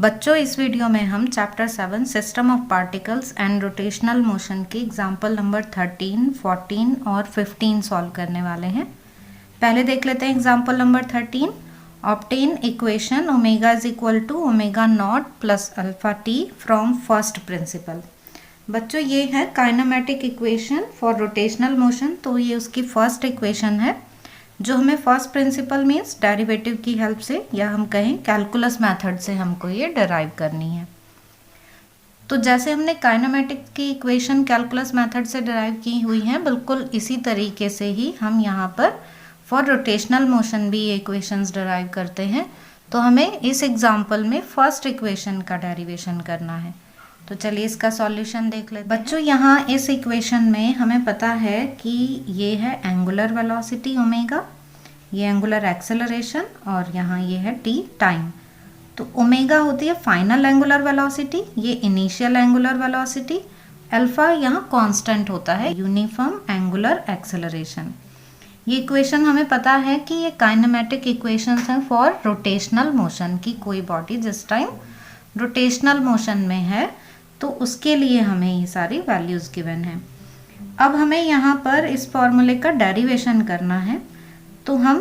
बच्चों, इस वीडियो में हम chapter 7 system of particles and rotational motion की एग्जाम्पल नंबर 13, 14 और 15 सॉल्व करने वाले हैं। पहले देख लेते हैं example number 13। Obtain equation omega is equal to omega not plus alpha T from first principle. बच्चों, ये है kinematic equation for rotational motion, तो ये उसकी फर्स्ट इक्वेशन है जो हमें फर्स्ट प्रिंसिपल मीन्स डेरिवेटिव की हेल्प से या हम कहें कैलकुलस मेथड से हमको ये डेराइव करनी है। तो जैसे हमने काइनेमेटिक की इक्वेशन कैलकुलस मेथड से डेराइव की हुई है, बिल्कुल इसी तरीके से ही हम यहाँ पर फॉर रोटेशनल मोशन भी ये इक्वेशंस डेराइव करते हैं। तो हमें इस एग्जाम्पल में फर्स्ट इक्वेशन का डेरिवेशन करना है। तो चलिए इसका सॉल्यूशन देख लेते हैं। बच्चों, यहाँ इस इक्वेशन में हमें पता है कि ये है एंगुलर वेलोसिटी ओमेगा, ये एंगुलर एक्सेलरेशन और यहाँ ये है टी टाइम। तो ओमेगा होती है फाइनल एंगुलर वेलोसिटी, ये इनिशियल एंगुलर वेलोसिटी, अल्फा यहाँ कांस्टेंट होता है यूनिफॉर्म एंगुलर एक्सेलरेशन। ये इक्वेशन हमें पता है कि ये काइनेमेटिक इक्वेशंस हैं फॉर रोटेशनल मोशन की कोई बॉडी जिस टाइम रोटेशनल मोशन में है तो उसके लिए हमें ये सारी वैल्यूज़ गिवन है। अब हमें यहाँ पर इस फॉर्मूले का डेरिवेशन करना है। तो हम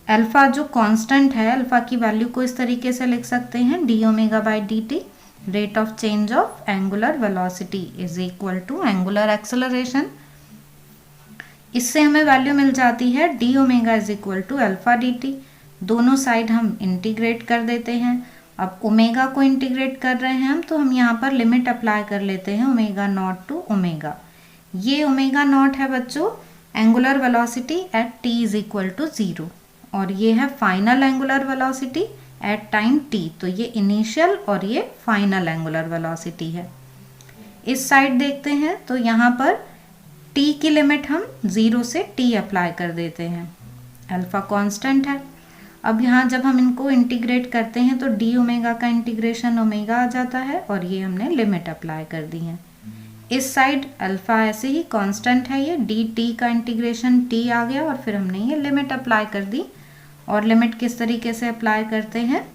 अल्फ़ा जो कांस्टेंट है, अल्फ़ा की वैल्यू को इस तरीके से लिख सकते हैं d omega by d t, rate of change of angular velocity is equal to angular acceleration. इससे हमें वैल्यू मिल जाती है d omega is equal to alpha d t. दोनों साइड हम इंटीग्रेट कर देते हैं। अब ओमेगा को इंटीग्रेट कर रहे हैं हम, तो हम यहाँ पर लिमिट अप्लाई कर लेते हैं ओमेगा नॉट टू ओमेगा। ये ओमेगा नॉट है बच्चों angular velocity at t is equal to 0 और ये है final angular velocity at time t. तो ये इनिशियल और ये फाइनल एंगुलर वेलोसिटी है। इस साइड देखते हैं तो यहाँ पर टी की लिमिट हम 0 से टी अप्लाई कर देते हैं, अल्फा कांस्टेंट है। अब यहाँ जब हम इनको इंटीग्रेट करते हैं तो डी ओमेगा का इंटीग्रेशन ओमेगा आ जाता है और ये हमने लिमिट अप्लाई कर दी है। इस साइड अल्फ़ा ऐसे ही कांस्टेंट है, ये डी टी का इंटीग्रेशन टी आ गया और फिर हमने ये लिमिट अप्लाई कर दी। और लिमिट किस तरीके से अप्लाई करते हैं,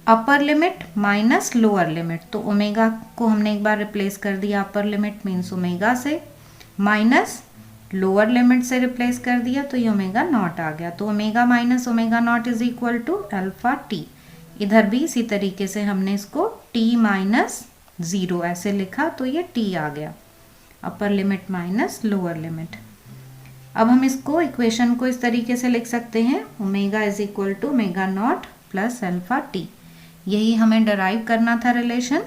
upper limit minus lower limit. तो ओमेगा को हमने एक बार रिप्लेस कर दिया, अपर लिमिट मीन्स ओमेगा से, माइनस लोअर लिमिट से रिप्लेस कर दिया तो ये ओमेगा नॉट आ गया। तो omega minus omega nought is equal to alpha t. इधर भी इसी तरीके से हमने इसको टी माइनस 0 ऐसे लिखा तो ये टी आ गया, अपर लिमिट माइनस लोअर लिमिट। अब हम इसको इक्वेशन को इस तरीके से लिख सकते हैं omega is equal to omega not plus alpha t. यही हमें डिराइव करना था रिलेशन।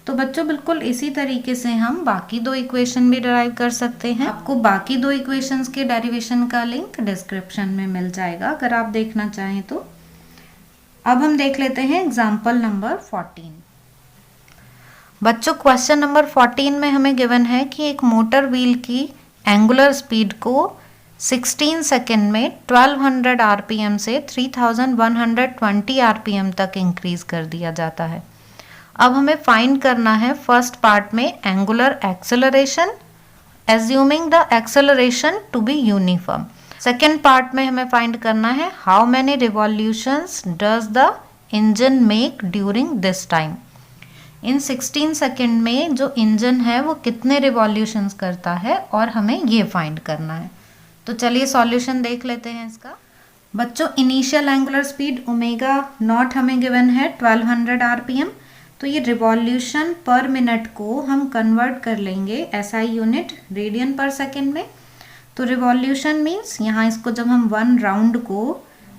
तो बच्चों, बिल्कुल इसी तरीके से हम बाकी दो इक्वेशन भी डिराइव कर सकते हैं। आपको बाकी दो इक्वेशंस के डेरिवेशन का लिंक डिस्क्रिप्शन में मिल जाएगा अगर आप देखना चाहें तो। अब हम देख लेते हैं एग्जाम्पल नंबर 14। बच्चों, क्वेश्चन नंबर 14 में हमें गिवन है कि एक मोटर व्हील की एंगुलर स्पीड को 16 सेकेंड में 1200 आरपीएम से 3120 आरपीएम तक इंक्रीज कर दिया जाता है। अब हमें फाइंड करना है फर्स्ट पार्ट में angular acceleration assuming the acceleration to be uniform. Second part में हमें फाइंड करना है how many revolutions does the engine make during this time. इन 16 सेकेंड में जो इंजन है वो कितने रिवॉल्यूशंस करता है और हमें ये फाइंड करना है। तो चलिए सॉल्यूशन देख लेते हैं इसका। बच्चों, initial angular speed omega naught हमें गिवन है 1200 आरपीएम। तो ये रिवॉल्यूशन पर मिनट को हम कन्वर्ट कर लेंगे एसआई यूनिट रेडियन पर सेकेंड में। तो रिवॉल्यूशन मीन्स यहाँ इसको जब हम 1 राउंड को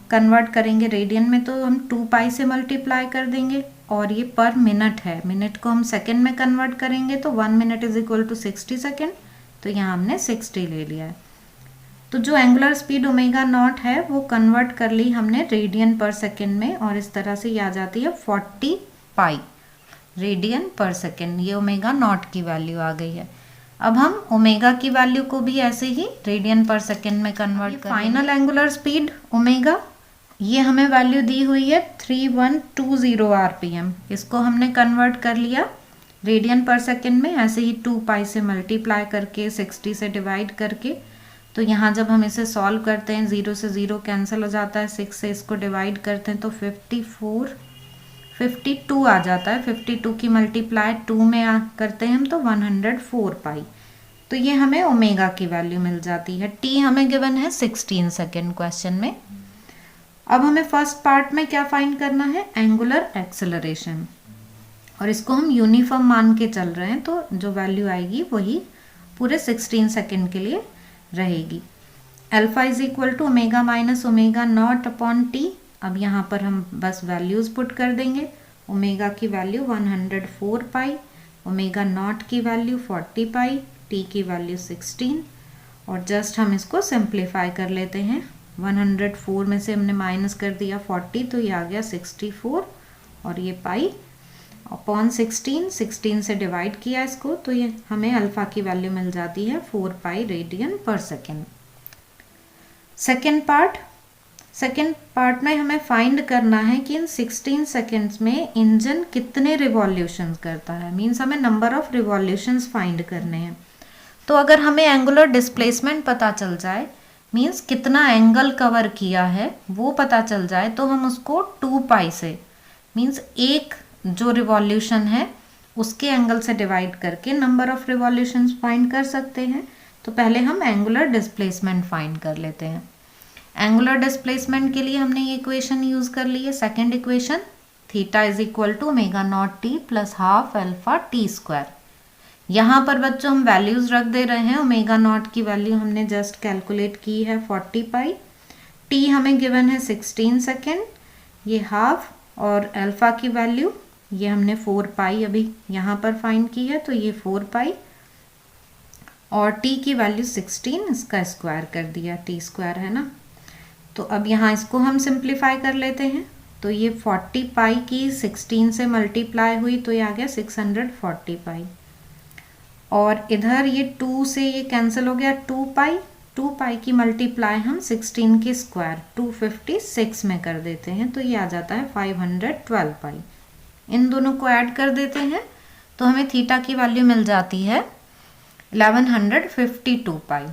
कन्वर्ट करेंगे रेडियन में तो हम 2 पाई से मल्टीप्लाई कर देंगे और ये पर मिनट है, मिनट को हम सेकेंड में कन्वर्ट करेंगे तो 1 minute is equal to 60 second. तो यहाँ हमने 60 ले लिया है। तो जो एंगुलर स्पीड ओमेगा नॉट है वो कन्वर्ट कर ली हमने रेडियन पर सेकेंड में और इस तरह से ये आ जाती है 40 पाई रेडियन पर सेकेंड। ये ओमेगा नॉट की वैल्यू आ गई है। अब हम ओमेगा की वैल्यू को भी ऐसे ही रेडियन पर सेकेंड में कन्वर्ट करेंगे। फाइनल एंगुलर स्पीड ओमेगा ये हमें वैल्यू दी हुई है 3120 आरपीएम। इसको हमने कन्वर्ट कर लिया रेडियन पर सेकेंड में, ऐसे ही 2 पाई से मल्टीप्लाई करके 60 से डिवाइड करके। तो यहाँ जब हम इसे सॉल्व करते हैं 0 से 0 कैंसिल हो जाता है, 6 से इसको डिवाइड करते हैं तो 54 52 आ जाता है। 52 की मल्टीप्लाई 2 में करते हैं हम तो 104 पाई। तो ये हमें ओमेगा की वैल्यू मिल जाती है। टी हमें गिवन है 16 सेकेंड क्वेश्चन में। अब हमें फर्स्ट पार्ट में क्या फाइंड करना है, एंगुलर एक्सेलरेशन, और इसको हम यूनिफॉर्म मान के चल रहे हैं, तो जो वैल्यू आएगी वही पूरे 16 सेकेंड के लिए रहेगी। Alpha is equal to omega minus omega nought upon t. अब यहाँ पर हम बस वैल्यूज पुट कर देंगे। ओमेगा की वैल्यू 104 पाई, ओमेगा नॉट की वैल्यू 40 पाई, टी की वैल्यू 16, और जस्ट हम इसको सिंप्लीफाई कर लेते हैं। 104 में से हमने माइनस कर दिया 40, तो ये आ गया 64, और ये पाई अपॉन 16 से डिवाइड किया इसको, तो ये हमें अल्फा की वैल्यू मिल जाती है 4 पाई रेडियन पर सेकेंड। सेकेंड पार्ट में हमें फाइंड करना है कि इन 16 सेकेंड्स में इंजन कितने रिवॉल्यूशंस करता है, मीन्स हमें नंबर ऑफ रिवॉल्यूशंस फाइंड करने हैं। तो अगर हमें एंगुलर डिस्प्लेसमेंट पता चल जाए, मीन्स कितना एंगल कवर किया है वो पता चल जाए, तो हम उसको 2 पाई से, मीन्स एक जो रिवॉल्यूशन है उसके एंगल से डिवाइड करके नंबर ऑफ रिवॉल्यूशंस फाइंड कर सकते हैं। तो पहले हम एंगुलर डिस्प्लेसमेंट फाइंड कर लेते हैं। एंगुलर डिस्प्लेसमेंट के लिए हमने ये इक्वेशन यूज कर ली है, second equation, theta is equal to omega nought t plus half alpha t square. यहाँ पर बच्चों हम वैल्यूज रख दे रहे हैं। ओमेगा नॉट की वैल्यू हमने जस्ट कैलकुलेट की है 40 पाई, टी हमें गिवन है 16 सेकेंड, ये हाफ, और अल्फा की वैल्यू ये हमने 4 पाई अभी यहाँ पर फाइंड की है, तो ये 4 पाई, और t की वैल्यू 16, इसका स्क्वायर कर दिया, t स्क्वायर है ना। तो अब यहाँ इसको हम सिंप्लीफाई कर लेते हैं। तो ये 40 पाई की 16 से मल्टीप्लाई हुई, तो ये आ गया 640 पाई, और इधर ये 2 से ये कैंसिल हो गया, 2 पाई की मल्टीप्लाई हम 16 के स्क्वायर 256 में कर देते हैं, तो ये आ जाता है 512 पाई। इन दोनों को ऐड कर देते हैं तो हमें थीटा की वैल्यू मिल जाती है 1152 पाई।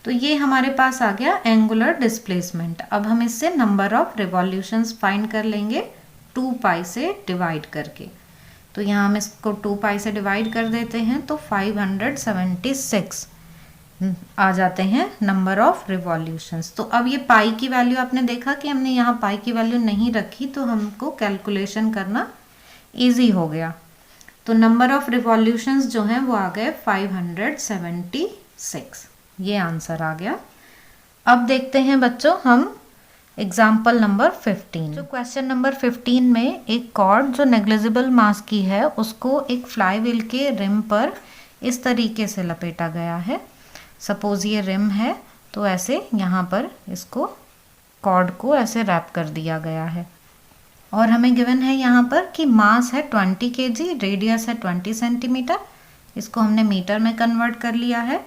तो ये हमारे पास आ गया एंगुलर डिस्प्लेसमेंट। अब हम इससे नंबर ऑफ रिवॉल्यूशंस फाइंड कर लेंगे 2 पाई से डिवाइड करके। तो यहाँ हम इसको 2 पाई से डिवाइड कर देते हैं, तो 576 आ जाते हैं नंबर ऑफ रिवॉल्यूशंस। तो अब ये पाई की वैल्यू आपने देखा कि हमने यहाँ पाई की वैल्यू नहीं रखी, तो हमको कैलकुलेशन करना ईजी हो गया। तो नंबर ऑफ रिवॉल्यूशंस जो हैं वो आ गए 576, ये आंसर आ गया। अब देखते हैं बच्चों हम एग्जाम्पल नंबर 15। जो क्वेश्चन नंबर 15 में एक कॉर्ड जो नेग्लिजिबल मास की है उसको एक फ्लाईव्हील के रिम पर इस तरीके से लपेटा गया है। सपोज ये रिम है, तो ऐसे यहाँ पर इसको कॉर्ड को ऐसे रैप कर दिया गया है, और हमें गिवन है यहाँ पर कि मास है 20 kg, रेडियस है 20 सेंटीमीटर। इसको हमने मीटर में कन्वर्ट कर लिया है,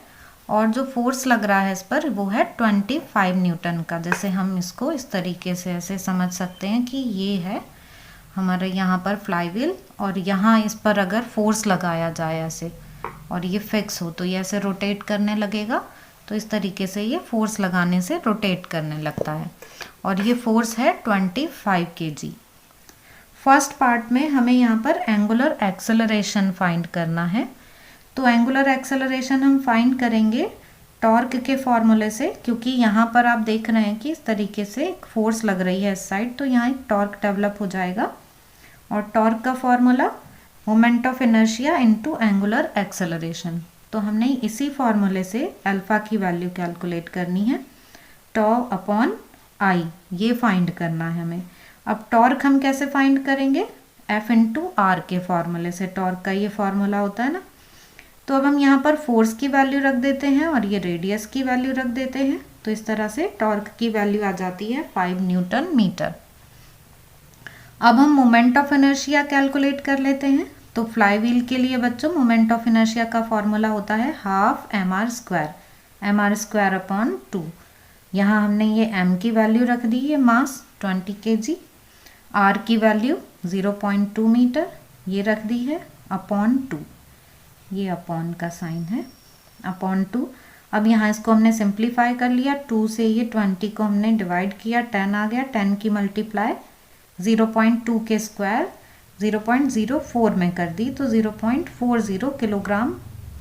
और जो फोर्स लग रहा है इस पर वो है 25 न्यूटन का। जैसे हम इसको इस तरीके से ऐसे समझ सकते हैं कि ये है हमारे यहाँ पर फ्लाईव्हील, और यहाँ इस पर अगर फोर्स लगाया जाए ऐसे और ये फिक्स हो, तो ये ऐसे रोटेट करने लगेगा। तो इस तरीके से ये फोर्स लगाने से रोटेट करने लगता है, और ये फोर्स है 25 kg। फर्स्ट पार्ट में हमें यहाँ पर एंगुलर एक्सेलरेशन फाइंड करना है। तो एंगुलर एक्सेलरेशन हम फाइंड करेंगे टॉर्क के फॉर्मूले से, क्योंकि यहाँ पर आप देख रहे हैं कि इस तरीके से एक फोर्स लग रही है इस साइड, तो यहाँ एक टॉर्क डेवलप हो जाएगा। और टॉर्क का formula moment of inertia into angular acceleration. तो हमने इसी फॉर्मूले से अल्फा की वैल्यू कैलकुलेट करनी है, टॉ अपॉन आई, ये फाइंड करना है हमें। अब टॉर्क हम कैसे फाइंड करेंगे, एफ इंटू आर के फॉर्मूले से। टॉर्क का ये फॉर्मूला होता है ना। तो अब हम यहाँ पर फोर्स की वैल्यू रख देते हैं और ये रेडियस की वैल्यू रख देते हैं, तो इस तरह से टॉर्क की वैल्यू आ जाती है 5 न्यूटन मीटर। अब हम मोमेंट ऑफ इनर्शिया कैलकुलेट कर लेते हैं। तो फ्लाईव्हील के लिए बच्चों मोमेंट ऑफ इनर्शिया का फॉर्मूला होता है हाफ mr स्क्वायर अपॉन 2। यहाँ हमने ये m की वैल्यू रख दी है, मास 20 kg, r की वैल्यू 0.2 मीटर ये रख दी है, अपॉन 2, ये अपॉन का साइन है, अपॉन 2। अब यहाँ इसको हमने सिंप्लीफाई कर लिया, 2 से ये 20 को हमने डिवाइड किया, 10 आ गया, 10 की मल्टीप्लाई 0.2 के स्क्वायर 0.04 में कर दी तो 0.40 किलोग्राम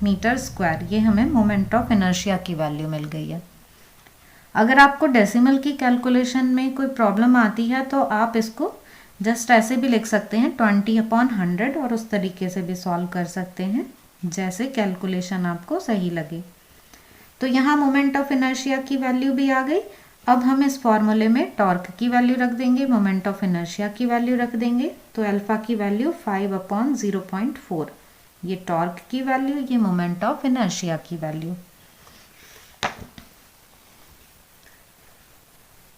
मीटर स्क्वायर, ये हमें मोमेंट ऑफ इनर्शिया की वैल्यू मिल गई है। अगर आपको डेसिमल की कैलकुलेशन में कोई प्रॉब्लम आती है तो आप इसको जस्ट ऐसे भी लिख सकते हैं 20/100 और उस तरीके से भी सॉल्व कर सकते हैं, जैसे कैलकुलेशन आपको सही लगे। तो यहाँ मोमेंट ऑफ इनर्शिया की वैल्यू भी आ गई। अब हम इस फॉर्मूले में टॉर्क की वैल्यू रख देंगे, मोमेंट ऑफ इनर्शिया की वैल्यू रख देंगे। तो अल्फा की वैल्यू 5/0.4, ये टॉर्क की वैल्यू, ये मोमेंट ऑफ इनर्शिया की वैल्यू।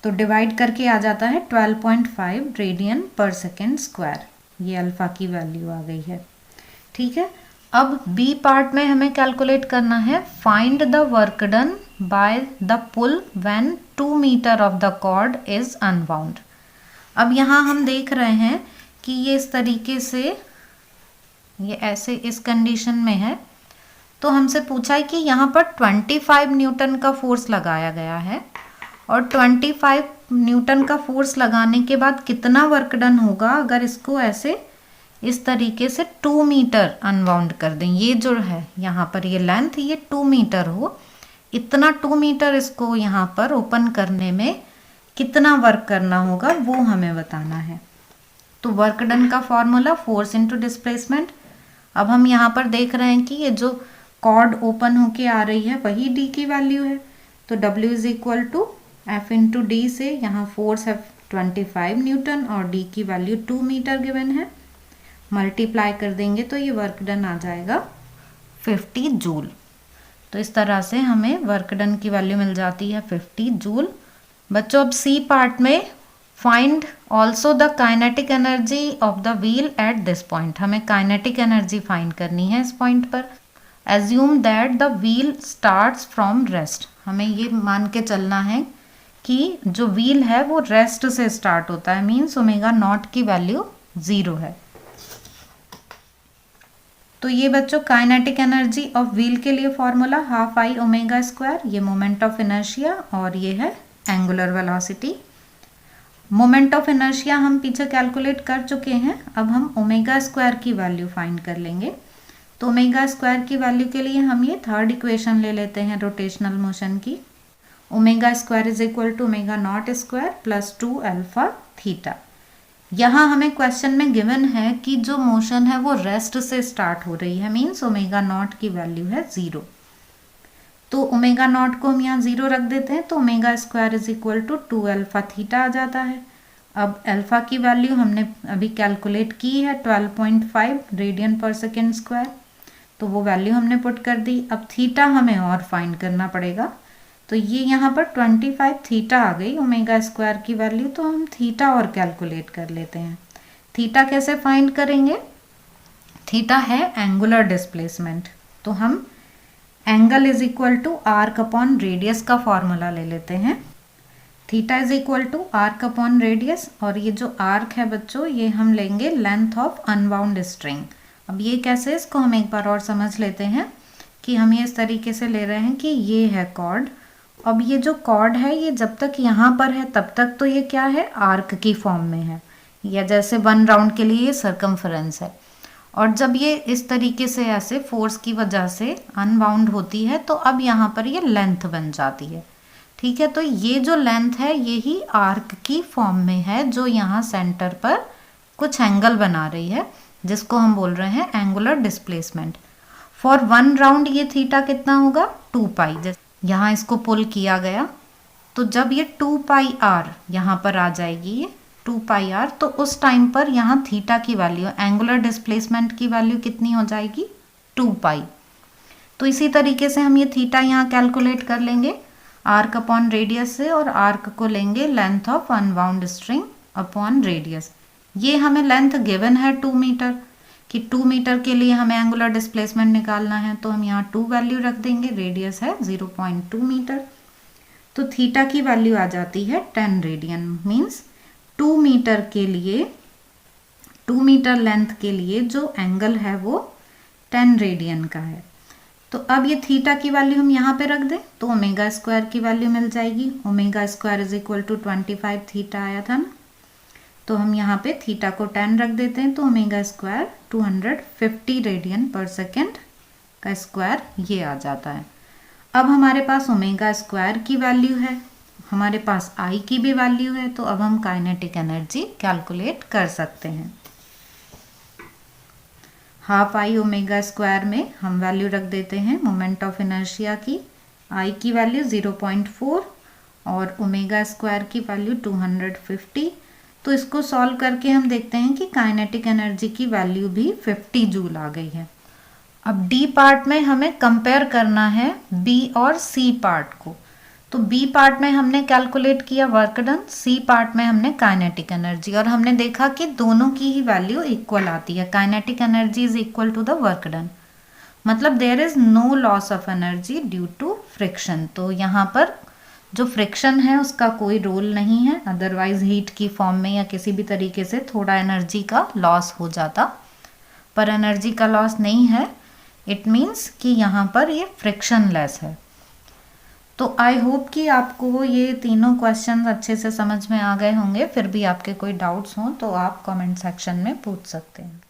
तो डिवाइड करके आ जाता है 12.5 रेडियन पर सेकेंड स्क्वायर, ये अल्फा की वैल्यू आ गई है। ठीक है, अब बी पार्ट में हमें कैलकुलेट करना है find the work done by the pull when 2 metre of the cord is unbound. अब यहाँ हम देख रहे हैं कि ये इस तरीके से, ये ऐसे इस कंडीशन में है। तो हमसे पूछा है कि यहाँ पर 25 न्यूटन का फोर्स लगाया गया है और 25 न्यूटन का फोर्स लगाने के बाद कितना वर्क डन होगा अगर इसको ऐसे इस तरीके से 2 मीटर अनबाउंड कर दें। ये जो है यहाँ पर ये लेंथ, ये 2 मीटर हो, इतना 2 मीटर इसको यहाँ पर ओपन करने में कितना वर्क करना होगा वो हमें बताना है। तो वर्क डन का फॉर्मूला फोर्स इंटू डिस्प्लेसमेंट। अब हम यहाँ पर देख रहे हैं कि ये जो कॉर्ड ओपन होके आ रही है वही डी की वैल्यू है। तो W is equal to F into d से यहाँ फोर्स है 25 न्यूटन और डी की वैल्यू 2 मीटर गिवन है, मल्टीप्लाई कर देंगे तो ये वर्क डन आ जाएगा 50 जूल। तो इस तरह से हमें वर्क डन की वैल्यू मिल जाती है 50 जूल। बच्चों अब सी पार्ट में find also the kinetic energy of the wheel at this point, हमें काइनेटिक एनर्जी फाइंड करनी है इस पॉइंट पर। Assume that the wheel starts from rest, हमें ये मान के चलना है कि जो व्हील है वो रेस्ट से स्टार्ट होता है, मीन्स ओमेगा नॉट की वैल्यू 0 है। तो ये बच्चों काइनेटिक एनर्जी ऑफ व्हील के लिए फॉर्मूला 12I ओमेगा स्क्वायर, ये मोमेंट ऑफ इनर्शिया और ये है angular velocity. Moment of inertia हम पीछे कैलकुलेट कर चुके हैं, अब हम ओमेगा स्क्वायर की वैल्यू फाइंड कर लेंगे। तो ओमेगा स्क्वायर की वैल्यू के लिए हम ये थर्ड इक्वेशन ले लेते हैं रोटेशनल मोशन की। Omega square is equal to omega nought square plus 2 alpha theta. यहाँ हमें क्वेश्चन में गिवन है कि जो मोशन है वो रेस्ट से स्टार्ट हो रही है, मीन्स ओमेगा नॉट की वैल्यू है 0। तो ओमेगा नॉट को हम यहाँ 0 रख देते हैं तो omega square is equal to 2 alpha theta आ जाता है। अब अल्फा की वैल्यू हमने अभी कैलकुलेट की है 12.5 रेडियन पर सेकेंड स्क्वायर, तो वो वैल्यू हमने पुट कर दी। अब थीटा हमें और फाइंड करना पड़ेगा, तो ये यहाँ पर 25 थीटा आ गई ओमेगा स्क्वायर की वैल्यू, तो हम थीटा और कैलकुलेट कर लेते हैं। थीटा कैसे फाइंड करेंगे? थीटा है एंगुलर डिस्प्लेसमेंट, तो हम angle is equal to arc upon radius का फॉर्मूला ले लेते हैं। Theta is equal to arc upon radius, और ये जो आर्क है बच्चों ये हम लेंगे लेंथ ऑफ अनबाउंड स्ट्रिंग। अब ये कैसे, इसको हम एक बार और समझ लेते हैं कि हम ये इस तरीके से ले रहे हैं कि ये है कॉर्ड। अब ये जो कॉर्ड है ये जब तक यहाँ पर है तब तक तो ये क्या है, आर्क की फॉर्म में है, या जैसे 1 राउंड के लिए ये सर्कमफरेंस है। और जब ये इस तरीके से ऐसे फोर्स की वजह से अनबाउंड होती है तो अब यहाँ पर ये लेंथ बन जाती है। ठीक है, तो ये जो लेंथ है ये ही आर्क की फॉर्म में है, जो यहाँ सेंटर पर कुछ एंगल बना रही है, जिसको हम बोल रहे हैं एंगुलर डिस्प्लेसमेंट। फॉर 1 राउंड ये थीटा कितना होगा, 2 पाई। यहाँ इसको पुल किया गया तो जब ये 2 पाई आर यहाँ पर आ जाएगी, ये 2 पाई आर, तो उस टाइम पर यहाँ थीटा की वैल्यू, एंगुलर डिस्प्लेसमेंट की वैल्यू कितनी हो जाएगी, 2 पाई। तो इसी तरीके से हम ये थीटा यहाँ कैलकुलेट कर लेंगे आर्क अपॉन रेडियस से, और आर्क को लेंगे length of unbound string upon radius. ये हमें लेंथ गिवन है 2 मीटर, कि 2 मीटर के लिए हमें एंगुलर डिस्प्लेसमेंट निकालना है, तो हम यहाँ 2 वैल्यू रख देंगे, रेडियस है 0.2 मीटर। तो थीटा की वैल्यू आ जाती है 10 रेडियन, मीन्स 2 मीटर के लिए, 2 मीटर लेंथ के लिए जो एंगल है वो 10 रेडियन का है। तो अब ये थीटा की वैल्यू हम यहाँ पे रख दें तो ओमेगा स्क्वायर की वैल्यू मिल जाएगी। Omega square is equal to 25 theta आया था ना, तो हम यहाँ पे थीटा को 10 रख देते हैं, तो ओमेगा स्क्वायर 250 रेडियन पर सेकेंड का स्क्वायर ये आ जाता है। अब हमारे पास ओमेगा स्क्वायर की वैल्यू है, हमारे पास आई की भी वैल्यू है, तो अब हम काइनेटिक एनर्जी कैलकुलेट कर सकते हैं। हाफ आई ओमेगा स्क्वायर में हम वैल्यू रख देते हैं मोमेंट ऑफ इनर्शिया की, आई की वैल्यू 0.4 और ओमेगा स्क्वायर की वैल्यू 250। तो इसको सॉल्व करके हम देखते हैं कि काइनेटिक एनर्जी की वैल्यू भी 50 जूल आ गई है। अब डी पार्ट में हमें कंपेयर करना है बी और सी पार्ट को। तो बी पार्ट में हमने कैलकुलेट किया वर्क डन, सी पार्ट में हमने काइनेटिक एनर्जी, और हमने देखा कि दोनों की ही वैल्यू इक्वल आती है। Kinetic energy is equal to the work done, मतलब there is no loss of energy due to friction. तो यहाँ पर जो फ्रिक्शन है उसका कोई रोल नहीं है, अदरवाइज हीट की फॉर्म में या किसी भी तरीके से थोड़ा एनर्जी का लॉस हो जाता, पर एनर्जी का लॉस नहीं है। इट मीन्स कि यहाँ पर ये फ्रिक्शन लेस है। तो आई होप कि आपको ये तीनों क्वेश्चंस अच्छे से समझ में आ गए होंगे। फिर भी आपके कोई डाउट्स हों तो आप कमेंट सेक्शन में पूछ सकते हैं।